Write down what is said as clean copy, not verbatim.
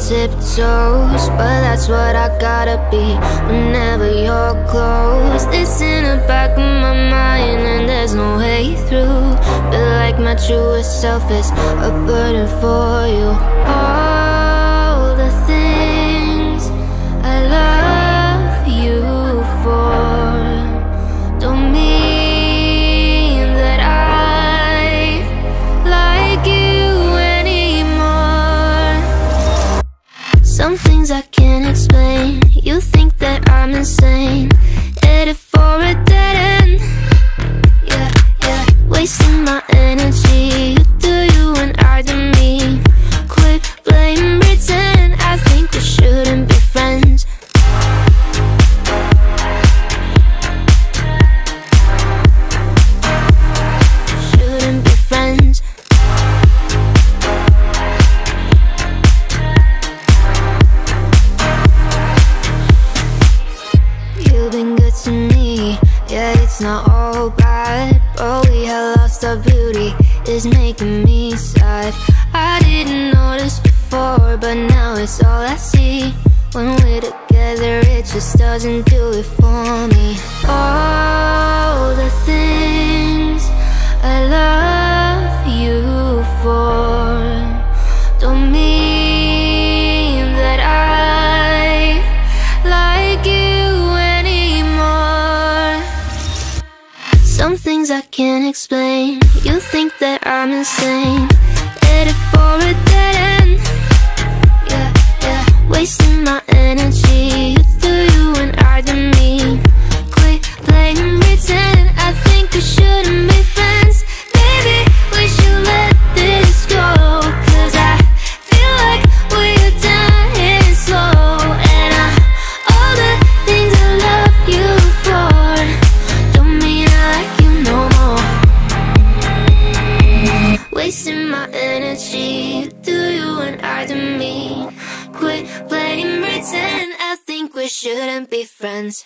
tiptoes, but that's what I gotta be whenever you're close. It's in the back of my mind and there's no way through. Feel like my truest self is a burden for you. All the things I love you for don't mean that I like you anymore. Some things I can't explain. You think that I'm insane, headed for a dead end. Yeah, yeah, wasting my energy. You do you and I do me. Quit blame, pretend. I think we shouldn't be friends. Shouldn't be friends. You've been good to me, yeah, it's not all bad, but we have lost our beauty, it's making me sad. I didn't notice before, but now it's all I see. When we're together, it just doesn't do it for me. All the things I love you for don't mean that I like you anymore. Some things I can't explain. You think that I'm insane, headed for a dead end. Yeah, yeah, wasting my energy. You do you and I do me. Quit playing pretend. I think we shouldn't be friends. Maybe we should let this go, 'cause I feel like we're dying slow. And all the things I love you for don't mean I like you no more. Wasting my energy. Do you and I do me. Quit playing pretend. I think we shouldn't be friends.